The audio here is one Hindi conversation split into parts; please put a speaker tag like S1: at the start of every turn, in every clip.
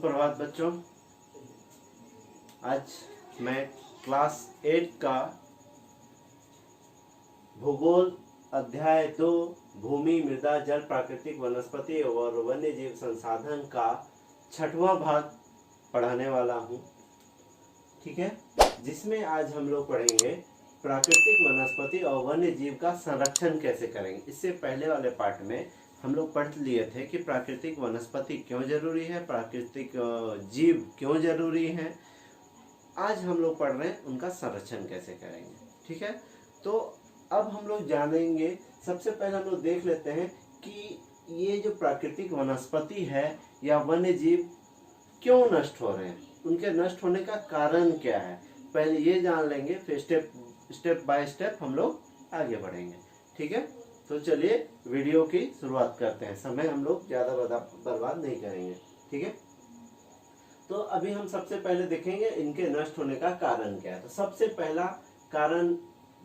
S1: सुप्रभात बच्चों। आज मैं क्लास 8 का भूगोल अध्याय 2 भूमि मृदा जल प्राकृतिक वनस्पति और वन्य जीव संसाधन का 6वां भाग पढ़ाने वाला हूँ। ठीक है, जिसमें आज हम लोग पढ़ेंगे प्राकृतिक वनस्पति और वन्य जीव का संरक्षण कैसे करेंगे। इससे पहले वाले पार्ट में हम लोग पढ़ लिए थे कि प्राकृतिक वनस्पति क्यों जरूरी है, प्राकृतिक जीव क्यों जरूरी है। आज हम लोग पढ़ रहे हैं उनका संरक्षण कैसे करेंगे। ठीक है, तो अब हम लोग जानेंगे। सबसे पहले हम लोग देख लेते हैं कि ये जो प्राकृतिक वनस्पति है या वन्य जीव क्यों नष्ट हो रहे हैं, उनके नष्ट होने का कारण क्या है। पहले ये जान लेंगे, फिर स्टेप बाय स्टेप हम लोग आगे बढ़ेंगे। ठीक है, तो चलिए वीडियो की शुरुआत करते हैं। समय हम लोग ज़्यादा बर्बाद नहीं करेंगे। ठीक है, तो अभी हम सबसे पहले देखेंगे इनके नष्ट होने का कारण क्या है। तो सबसे पहला कारण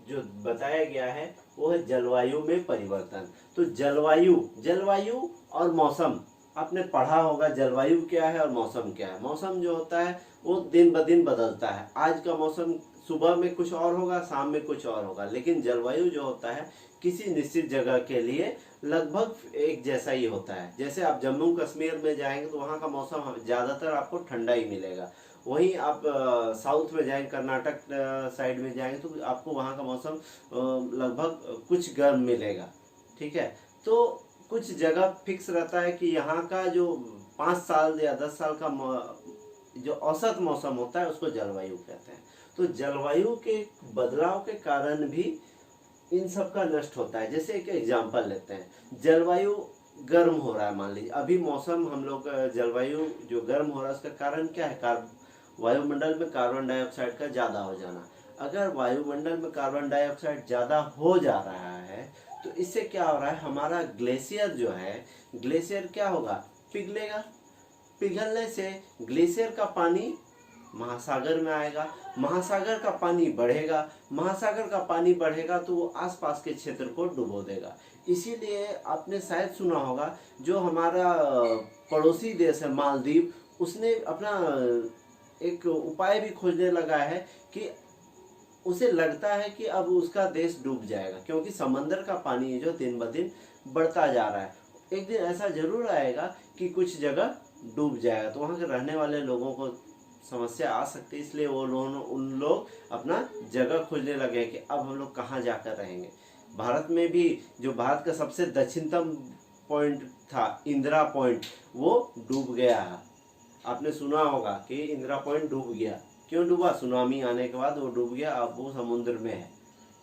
S1: जो बताया गया है वो है जलवायु में परिवर्तन। तो जलवायु और मौसम, आपने पढ़ा होगा जलवायु क्या है और मौसम क्या है। मौसम जो होता है वो दिन ब दिन बदलता है। आज का मौसम सुबह में कुछ और होगा, शाम में कुछ और होगा, लेकिन जलवायु जो होता है किसी निश्चित जगह के लिए लगभग एक जैसा ही होता है। जैसे आप जम्मू कश्मीर में जाएंगे तो वहाँ का मौसम ज़्यादातर आपको ठंडा ही मिलेगा। वहीं आप साउथ में जाएंगे, कर्नाटक साइड में जाएंगे तो आपको वहाँ का मौसम लगभग कुछ गर्म मिलेगा। ठीक है, तो कुछ जगह फिक्स रहता है कि यहाँ का जो 5 साल या 10 साल का जो औसत मौसम होता है उसको जलवायु कहते हैं। तो जलवायु के बदलाव के कारण भी इन सब का नष्ट होता है। जैसे एक एग्जांपल लेते हैं, जलवायु गर्म हो रहा है, मान लीजिए अभी मौसम हम लोग जलवायु जो गर्म हो रहा है उसका कारण क्या है, वायुमंडल में कार्बन डाइऑक्साइड का ज़्यादा हो जाना। अगर वायुमंडल में कार्बन डाइऑक्साइड ज़्यादा हो जा रहा है तो इससे क्या हो रहा है, हमारा ग्लेशियर जो है, ग्लेशियर क्या होगा, पिघलेगा। पिघलने से ग्लेशियर का पानी महासागर में आएगा, महासागर का पानी बढ़ेगा, महासागर का पानी बढ़ेगा तो वो आसपास के क्षेत्र को डुबो देगा। इसीलिए आपने शायद सुना होगा जो हमारा पड़ोसी देश है मालदीव, उसने अपना एक उपाय भी खोजने लगा है कि उसे लगता है कि अब उसका देश डूब जाएगा, क्योंकि समंदर का पानी जो दिन ब दिन बढ़ता जा रहा है। एक दिन ऐसा जरूर आएगा कि कुछ जगह डूब जाएगा, तो वहाँ के रहने वाले लोगों को समस्या आ सकती है। इसलिए उन लोग अपना जगह खोजने लगे कि अब हम लोग कहाँ जाकर रहेंगे। भारत में भी जो भारत का सबसे दक्षिणतम पॉइंट था इंदिरा पॉइंट, वो डूब गया है। आपने सुना होगा कि इंदिरा पॉइंट डूब गया। क्यों डूबा, सुनामी आने के बाद वो डूब गया, अब वो समुद्र में है।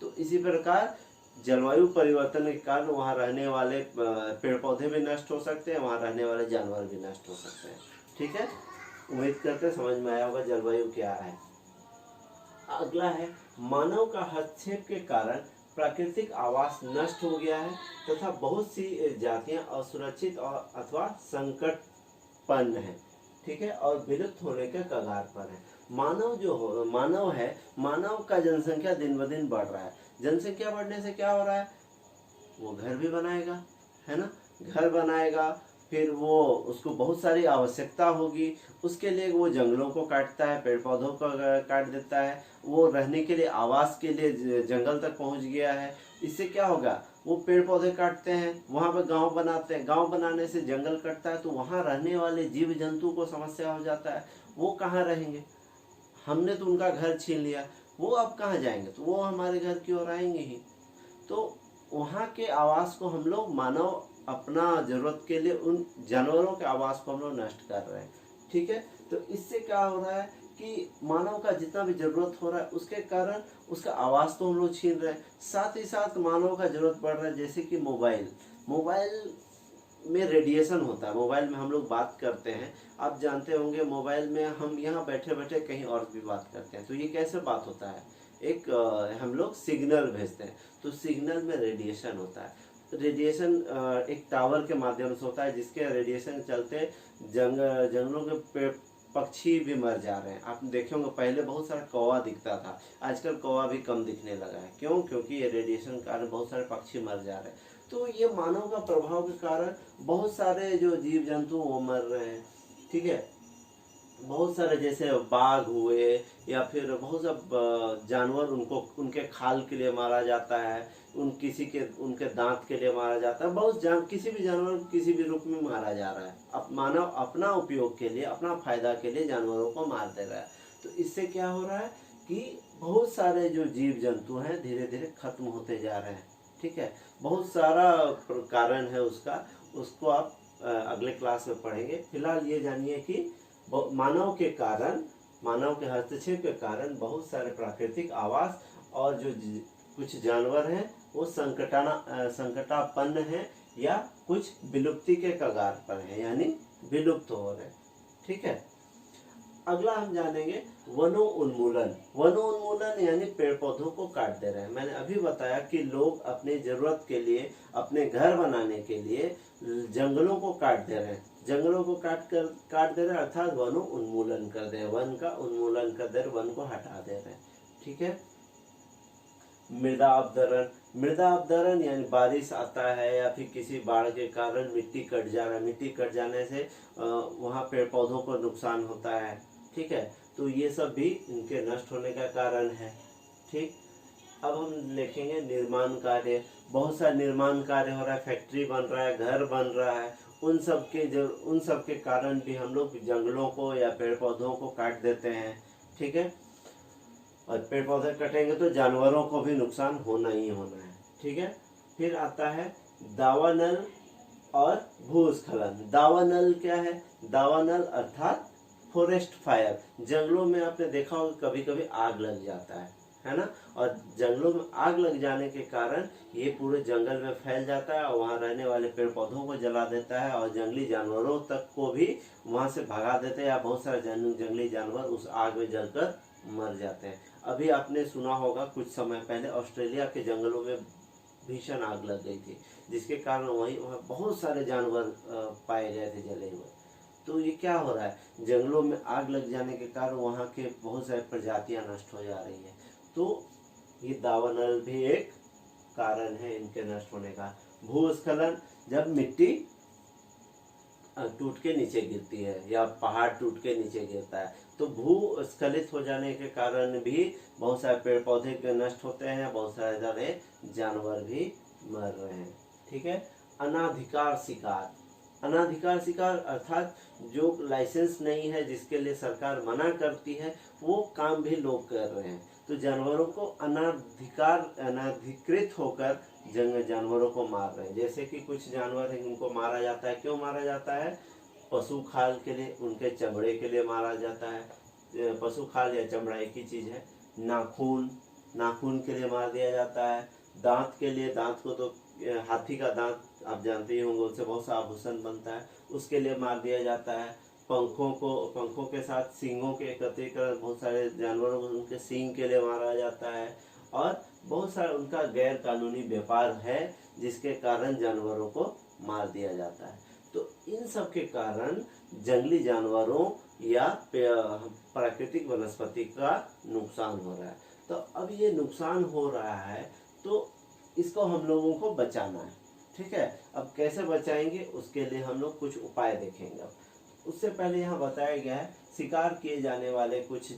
S1: तो इसी प्रकार जलवायु परिवर्तन के कारण वहाँ रहने वाले पेड़ पौधे भी नष्ट हो सकते हैं, वहाँ रहने वाले जानवर भी नष्ट हो सकते हैं। ठीक है, उम्मीद करते हैं समझ में आया होगा जलवायु क्या है। अगला है, मानव का हस्तक्षेप के कारण प्राकृतिक आवास नष्ट हो गया है तथा बहुत सी जातियां असुरक्षित और अथवा संकटपन्न है। ठीक है, और विलुप्त होने के कगार पर है। मानव का जनसंख्या दिन ब दिन बढ़ रहा है। जनसंख्या बढ़ने से क्या हो रहा है, वो घर भी बनाएगा, है ना, घर बनाएगा, फिर वो उसको बहुत सारी आवश्यकता होगी, उसके लिए वो जंगलों को काटता है, पेड़ पौधों को काट देता है। वो रहने के लिए, आवास के लिए जंगल तक पहुंच गया है। इससे क्या होगा, वो पेड़ पौधे काटते हैं, वहाँ पे गांव बनाते हैं, गांव बनाने से जंगल कटता है तो वहाँ रहने वाले जीव जंतु को समस्या हो जाता है। वो कहाँ रहेंगे, हमने तो उनका घर छीन लिया, वो अब कहाँ जाएंगे, तो वो हमारे घर की ओर आएंगे ही। तो वहाँ के आवास को हम लोग, मानव अपना जरूरत के लिए उन जानवरों के आवास को हम लोग नष्ट कर रहे हैं। ठीक है, तो इससे क्या हो रहा है कि मानव का जितना भी जरूरत हो रहा है उसके कारण उसका आवास तो हम लोग छीन रहे हैं। साथ ही साथ मानव का जरूरत बढ़ रहा है, जैसे कि मोबाइल में रेडिएशन होता है। मोबाइल में हम लोग बात करते हैं, आप जानते होंगे मोबाइल में हम यहाँ बैठे बैठे कहीं और भी बात करते हैं। तो ये कैसे बात होता है, एक हम लोग सिग्नल भेजते हैं, तो सिग्नल में रेडिएशन होता है। रेडिएशन एक टावर के माध्यम से होता है, जिसके रेडिएशन के चलते जंगलों के पक्षी भी मर जा रहे हैं। आप देखे होंगे पहले बहुत सारा कौवा दिखता था, आजकल कौवा भी कम दिखने लगा है। क्यों, क्योंकि ये रेडिएशन के कारण बहुत सारे पक्षी मर जा रहे हैं। तो ये मानव का प्रभाव के कारण बहुत सारे जो जीव जंतु वो मर रहे हैं। ठीक है, बहुत सारे जैसे बाघ हुए या फिर बहुत सा जानवर, उनको उनके खाल के लिए मारा जाता है, उनके दांत के लिए मारा जाता है। किसी भी जानवर को किसी भी रूप में मारा जा रहा है। अब मानव अपना उपयोग के लिए, अपना फायदा के लिए जानवरों को मार दे रहा है। तो इससे क्या हो रहा है कि बहुत सारे जो जीव जंतु हैं धीरे धीरे खत्म होते जा रहे हैं। ठीक है, बहुत सारा कारण है उसका, उसको आप अगले क्लास में पढ़ेंगे। फिलहाल ये जानिए कि मानव के हस्तक्षेप के कारण बहुत सारे प्राकृतिक आवास और जो कुछ जानवर हैं वो संकटापन्न हैं या कुछ विलुप्ति के कगार पर हैं, यानी विलुप्त हो रहे हैं। ठीक है, अगला हम जानेंगे वनों उन्मूलन। वनों उन्मूलन यानी पेड़ पौधों को काट दे रहे हैं। मैंने अभी बताया कि लोग अपनी जरूरत के लिए, अपने घर बनाने के लिए जंगलों को काट दे रहे हैं। जंगलों को काट दे रहे हैं, अर्थात वनों उन्मूलन कर दे, वन का उन्मूलन कर दे, वन को हटा दे रहे हैं। ठीक है, मृदा अपदरण यानी बारिश आता है या फिर किसी बाढ़ के कारण मिट्टी कट जा रहा है। मिट्टी कट जाने से वहाँ पेड़ पौधों को नुकसान होता है। ठीक है, तो ये सब भी इनके नष्ट होने का कारण है। ठीक, अब हम देखेंगे निर्माण कार्य। बहुत सारे निर्माण कार्य हो रहा है, फैक्ट्री बन रहा है, घर बन रहा है। उन सब के कारण भी हम लोग जंगलों को या पेड़ पौधों को काट देते हैं। ठीक है, और पेड़ पौधे कटेंगे तो जानवरों को भी नुकसान होना ही होना है। ठीक है, फिर आता है दावानल और भूस्खलन। दावानल क्या है? दावानल अर्थात फॉरेस्ट फायर। जंगलों में आपने देखा होगा कभी कभी आग लग जाता है ना, और जंगलों में आग लग जाने के कारण ये पूरे जंगल में फैल जाता है और वहाँ रहने वाले पेड़ पौधों को जला देता है और जंगली जानवरों तक को भी वहाँ से भगा देते हैं, या बहुत सारे जंगली जानवर उस आग में जलकर मर जाते हैं। अभी आपने सुना होगा कुछ समय पहले ऑस्ट्रेलिया के जंगलों में भीषण आग लग गई थी, जिसके कारण वहाँ बहुत सारे जानवर पाए गए थे जले हुए। तो ये क्या हो रहा है, जंगलों में आग लग जाने के कारण वहाँ के बहुत सारी प्रजातियां नष्ट हो जा रही हैं। तो ये दावानल भी एक कारण है इनके नष्ट होने का। भूस्खलन, जब मिट्टी टूट के नीचे गिरती है या पहाड़ टूट के नीचे गिरता है तो भूस्खलित हो जाने के कारण भी बहुत सारे पेड़ पौधे के नष्ट होते हैं, बहुत सारे जानवर भी मर रहे हैं। ठीक है, अनाधिकार शिकार अर्थात जो लाइसेंस नहीं है, जिसके लिए सरकार मना करती है, वो काम भी लोग कर रहे हैं। तो जानवरों को अनाधिकृत होकर जानवरों को मार रहे हैं। जैसे कि कुछ जानवर हैं उनको मारा जाता है। क्यों मारा जाता है? पशु खाल के लिए, उनके चमड़े के लिए मारा जाता है। पशु खाल या चमड़ा एक ही चीज है। नाखून के लिए मार दिया जाता है। दांत के लिए, दांत को तो हाथी का दांत आप जानते ही होंगे, उससे बहुत सा आभूषण बनता है, उसके लिए मार दिया जाता है। पंखों के साथ सींगों के एकत्रीकरण, बहुत सारे जानवरों को उनके सींग के लिए मारा जाता है। और बहुत सारा उनका गैर कानूनी व्यापार है, जिसके कारण जानवरों को मार दिया जाता है। तो इन सब के कारण जंगली जानवरों या प्राकृतिक वनस्पति का नुकसान हो रहा है। तो अब ये नुकसान हो रहा है तो इसको हम लोगों को बचाना है। ठीक है, अब कैसे बचाएंगे उसके लिए हम लोग कुछ उपाय देखेंगे। उससे पहले यहाँ बताया गया है शिकार किए जाने वाले कुछ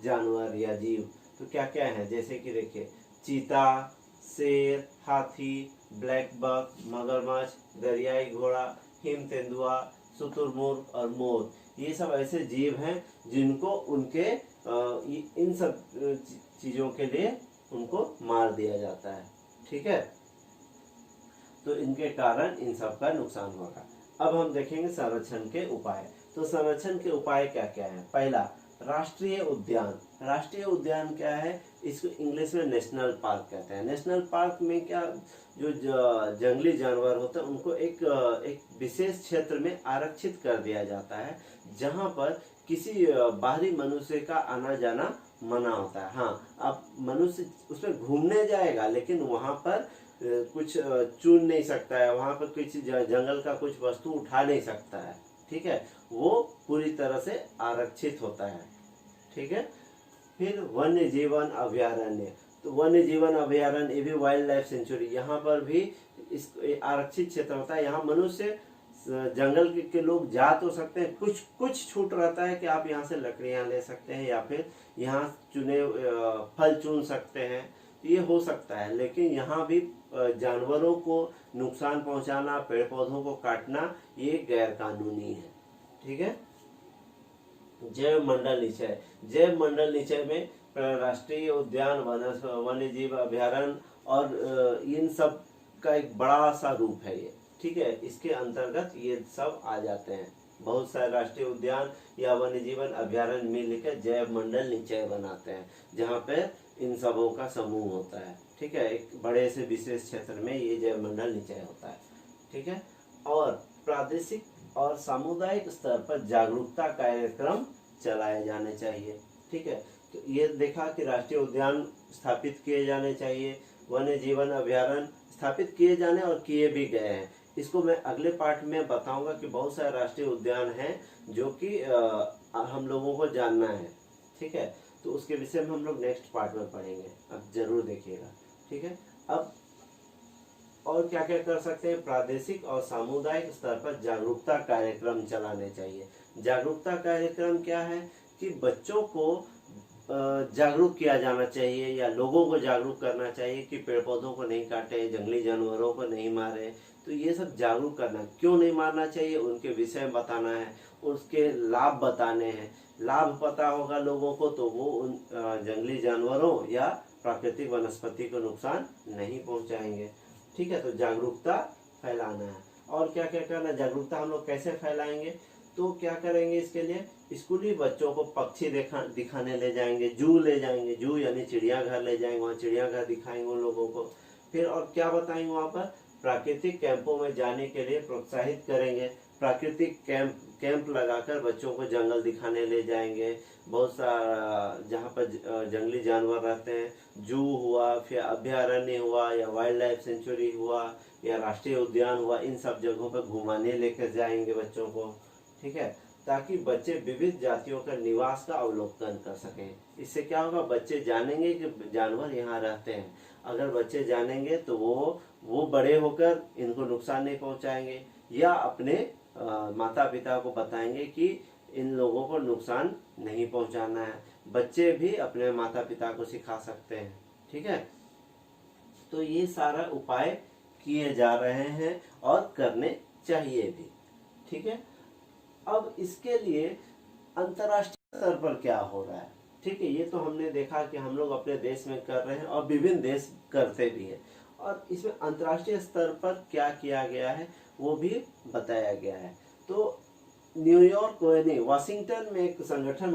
S1: जानवर या जीव तो क्या क्या है। जैसे कि देखिए, चीता, शेर, हाथी, ब्लैक बक, मगरमच्छ, दरियाई घोड़ा, हिम तेंदुआ, शुतुरमुर्ग और मोर, ये सब ऐसे जीव हैं जिनको उनके इन सब चीजों के लिए उनको मार दिया जाता है। ठीक है, तो इनके कारण इन सब का नुकसान होगा। अब हम देखेंगे संरक्षण के उपाय। तो संरक्षण के उपाय क्या क्या है? पहला, राष्ट्रीय उद्यान। राष्ट्रीय उद्यान क्या है? इसको इंग्लिश में नेशनल पार्क कहते हैं। नेशनल पार्क में क्या, जो जंगली जानवर होते हैं उनको एक विशेष क्षेत्र में आरक्षित कर दिया जाता है, जहां पर किसी बाहरी मनुष्य का आना जाना मना होता है। हाँ, अब मनुष्य उसमें घूमने जाएगा लेकिन वहां पर कुछ चुन नहीं सकता है, वहां पर कुछ जंगल का कुछ वस्तु उठा नहीं सकता है। ठीक है, वो पूरी तरह से आरक्षित होता है। ठीक है, फिर वन्य जीवन अभयारण्य। तो वन्य जीवन अभयारण्य, ये भी वाइल्ड लाइफ सेंचुरी, यहाँ पर भी इस आरक्षित क्षेत्र होता है। यहाँ मनुष्य जंगल के लोग जा तो सकते हैं, कुछ कुछ छूट रहता है कि आप यहाँ से लकड़ियाँ ले सकते हैं या फिर यहाँ चुने फल चुन सकते हैं, ये हो सकता है। लेकिन यहाँ भी जानवरों को नुकसान पहुंचाना, पेड़ पौधों को काटना, ये गैर कानूनी है। ठीक है। जैव मंडल निचय, जैव मंडल निचय में राष्ट्रीय उद्यान, वन्य जीव अभयारण्य और इन सब का एक बड़ा सा रूप है ये। ठीक है, इसके अंतर्गत ये सब आ जाते हैं। बहुत सारे राष्ट्रीय उद्यान या वन्य जीवन अभयारण्य मिलकर जैव मंडल निचय बनाते हैं, जहाँ पे इन सबों का समूह होता है। ठीक है, एक बड़े से विशेष क्षेत्र में ये जैव मंडल निचय होता है। ठीक है। और प्रादेशिक और सामुदायिक स्तर पर जागरूकता कार्यक्रम चलाए जाने चाहिए। ठीक है, तो ये देखा कि राष्ट्रीय उद्यान स्थापित किए जाने चाहिए, वन्य जीवन अभयारण्य स्थापित किए जाने और किए भी गए हैं। इसको मैं अगले पार्ट में बताऊंगा कि बहुत सारे राष्ट्रीय उद्यान हैं जो कि हम लोगों को जानना है। ठीक है, तो उसके विषय में हम लोग नेक्स्ट पार्ट में पढ़ेंगे, अब जरूर देखिएगा। ठीक है। अब और क्या क्या कर सकते हैं, प्रादेशिक और सामुदायिक स्तर पर जागरूकता कार्यक्रम चलाने चाहिए। जागरूकता कार्यक्रम क्या है कि बच्चों को जागरूक किया जाना चाहिए या लोगों को जागरूक करना चाहिए कि पेड़ पौधों को नहीं काटे, जंगली जानवरों को नहीं मारे। तो ये सब जागरूक करना, क्यों नहीं मारना चाहिए उनके विषय में बताना है, उसके लाभ बताने हैं। लाभ पता होगा लोगों को तो वो उन जंगली जानवरों या प्राकृतिक वनस्पति को नुकसान नहीं पहुंचाएंगे। ठीक है, तो जागरूकता फैलाना है। और क्या क्या करना, जागरूकता हम लोग कैसे फैलाएंगे, तो क्या करेंगे इसके लिए, स्कूली बच्चों को पक्षी दिखाने ले जाएंगे, जू ले जाएंगे, जू यानी चिड़ियाघर ले जाएंगे, वहाँ चिड़ियाघर दिखाएंगे उन लोगों को। फिर और क्या बताएंगे, वहाँ पर प्राकृतिक कैंपों में जाने के लिए प्रोत्साहित करेंगे। प्राकृतिक कैंप लगाकर बच्चों को जंगल दिखाने ले जाएंगे, बहुत सारा जहाँ पर जंगली जानवर रहते हैं, जू हुआ, फिर अभयारण्य हुआ या वाइल्ड लाइफ सेंचुरी हुआ या राष्ट्रीय उद्यान हुआ, इन सब जगहों पर घुमाने लेकर जाएंगे बच्चों को। ठीक है, ताकि बच्चे विविध जातियों का निवास का अवलोकन कर सकें। इससे क्या होगा, बच्चे जानेंगे कि जानवर यहाँ रहते हैं। अगर बच्चे जानेंगे तो वो बड़े होकर इनको नुकसान नहीं पहुंचाएंगे या अपने माता पिता को बताएंगे कि इन लोगों को नुकसान नहीं पहुंचाना है। बच्चे भी अपने माता पिता को सिखा सकते हैं। ठीक है, तो ये सारा उपाय किए जा रहे हैं और करने चाहिए भी। ठीक है, अब इसके लिए अंतर्राष्ट्रीय स्तर पर क्या हो रहा है। ठीक है, ये तो हमने देखा कि हम लोग अपने देश में कर रहे हैं और विभिन्न देश करते भी हैं, और इसमें अंतर्राष्ट्रीय स्तर पर क्या किया गया है वो भी बताया गया है। तो न्यूयॉर्क नहीं, वाशिंगटन में एक संगठन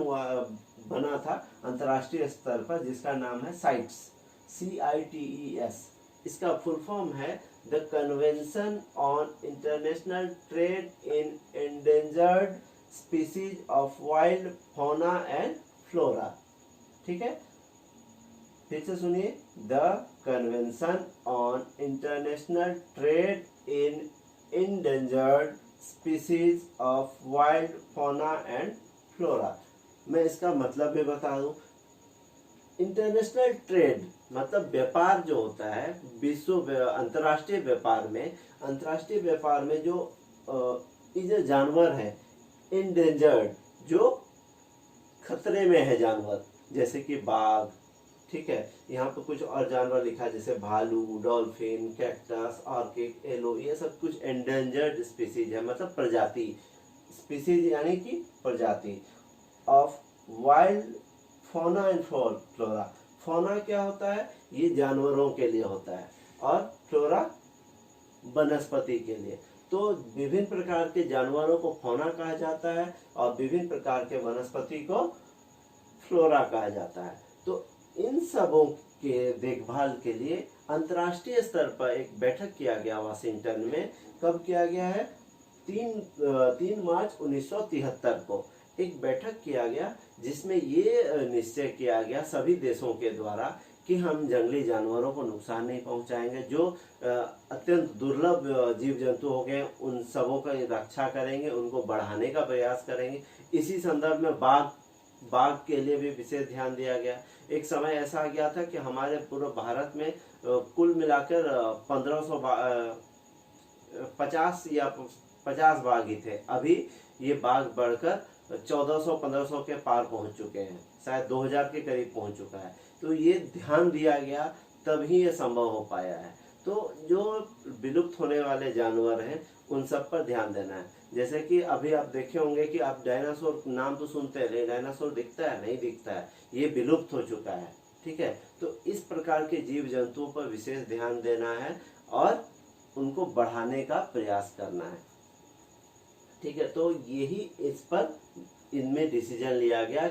S1: बना था अंतर्राष्ट्रीय स्तर पर, जिसका नाम है साइट्स, CITES। इसका फुल फॉर्म है the convention on international trade in endangered species of wild fauna and flora. ठीक है, फिर से सुनिए, the convention on international trade in endangered species of wild fauna and flora. मैं इसका मतलब भी बता दूं, इंटरनेशनल ट्रेड मतलब व्यापार जो होता है, विश्व अंतर्राष्ट्रीय व्यापार में जो ये जो जानवर है इंडेंजर्ड, जो खतरे में है जानवर, जैसे कि बाघ, ठीक है, यहाँ पे कुछ और जानवर लिखा जैसे भालू, डॉल्फिन, कैक्टस, ऑर्किड, एलो, ये सब कुछ एंडेंजर्ड स्पीसीज है, मतलब प्रजाति, स्पीसीज यानी कि प्रजाति of wild fauna and flora. Fauna क्या होता है, ये जानवरों के लिए होता है, और फ्लोरा वनस्पति के लिए। तो विभिन्न प्रकार के जानवरों को फौना कहा जाता है और विभिन्न प्रकार के वनस्पति को फ्लोरा कहा जाता है। तो इन सबों के देखभाल के लिए अंतर्राष्ट्रीय स्तर पर एक बैठक किया गया वाशिंगटन में। कब किया गया है, 3 मार्च 1973 को एक बैठक किया गया, जिसमें ये निश्चय किया गया सभी देशों के द्वारा कि हम जंगली जानवरों को नुकसान नहीं पहुंचाएंगे, जो अत्यंत दुर्लभ जीव जंतु हो गए उन सबों का रक्षा करेंगे, उनको बढ़ाने का प्रयास करेंगे। इसी संदर्भ में बाघ के लिए भी विशेष ध्यान दिया गया। एक समय ऐसा आ गया था कि हमारे पूरे भारत में कुल मिलाकर 1550 या 50 बाघ ही थे। अभी ये बाघ बढ़कर 1400-1500 के पार पहुंच चुके हैं, शायद 2000 के करीब पहुंच चुका है। तो ये ध्यान दिया गया तभी ये संभव हो पाया है। तो जो विलुप्त होने वाले जानवर हैं उन सब पर ध्यान देना है। जैसे कि अभी आप देखे होंगे कि आप डायनासोर नाम तो सुनते हैं, डायनासोर दिखता है? नहीं दिखता है, ये विलुप्त हो चुका है। ठीक है, तो इस प्रकार के जीव जंतुओं पर विशेष ध्यान देना है और उनको बढ़ाने का प्रयास करना है। ठीक है, तो यही इस पर इनमें डिसीजन लिया गया।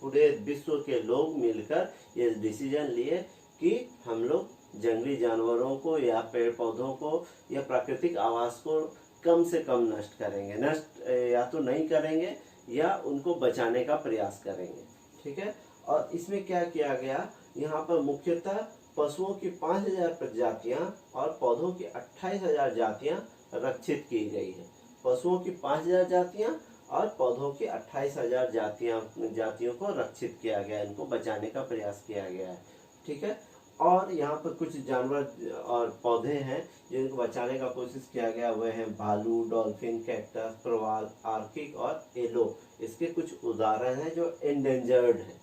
S1: पूरे विश्व के लोग मिलकर ये डिसीजन लिए कि हम लोग जंगली जानवरों को या पेड़ पौधों को या प्राकृतिक आवास को कम से कम नष्ट करेंगे, नष्ट या तो नहीं करेंगे या उनको बचाने का प्रयास करेंगे। ठीक है, और इसमें क्या किया गया, यहाँ पर मुख्यतः पशुओं की 5000 प्रजातियां और पौधों की 28,000 जातियां रक्षित की गई है। पशुओं की 5000 जातियां और पौधों की 28,000 जातियों को रक्षित किया गया, इनको बचाने का प्रयास किया गया है। ठीक है, और यहाँ पर कुछ जानवर और पौधे हैं जिनको बचाने का कोशिश किया गया, वह हैं भालू, डॉल्फिन, कैक्टस, प्रवाल, आर्किक और एलो। इसके कुछ उदाहरण हैं जो एंडेंजर्ड हैं।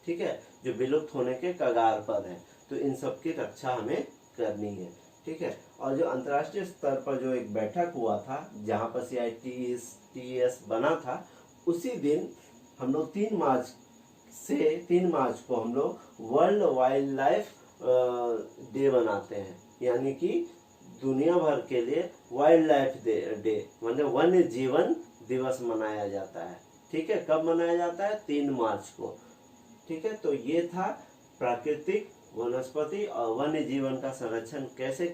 S1: ठीक है, जो विलुप्त होने के कगार पर है। तो इन सब की रक्षा हमें करनी है। ठीक है, और जो अंतर्राष्ट्रीय स्तर पर जो एक बैठक हुआ था जहाँ पर CITES बना था, उसी दिन हम लोग 3 मार्च को हम लोग वर्ल्ड वाइल्ड लाइफ डे मनाते हैं। यानी कि दुनिया भर के लिए वाइल्ड लाइफ डे माने वन्य जीवन दिवस मनाया जाता है। ठीक है, कब मनाया जाता है? 3 मार्च को। ठीक है, तो ये था प्राकृतिक, वनस्पति और वन्य जीवन का संरक्षण कैसे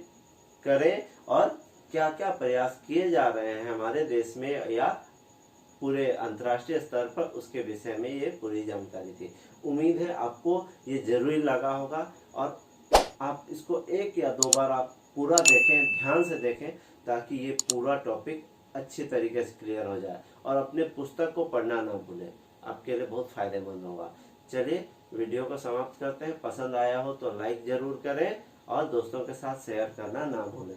S1: करें और क्या क्या प्रयास किए जा रहे हैं हमारे देश में या पूरे अंतर्राष्ट्रीय स्तर पर, उसके विषय में ये पूरी जानकारी थी। उम्मीद है आपको ये जरूरी लगा होगा और आप इसको 1 या 2 बार आप पूरा देखें, ध्यान से देखें, ताकि ये पूरा टॉपिक अच्छी तरीके से क्लियर हो जाए। और अपने पुस्तक को पढ़ना ना भूलें, आपके लिए बहुत फायदेमंद होगा। चलिए वीडियो को समाप्त करते हैं। पसंद आया हो तो लाइक जरूर करें और दोस्तों के साथ शेयर करना ना भूलें।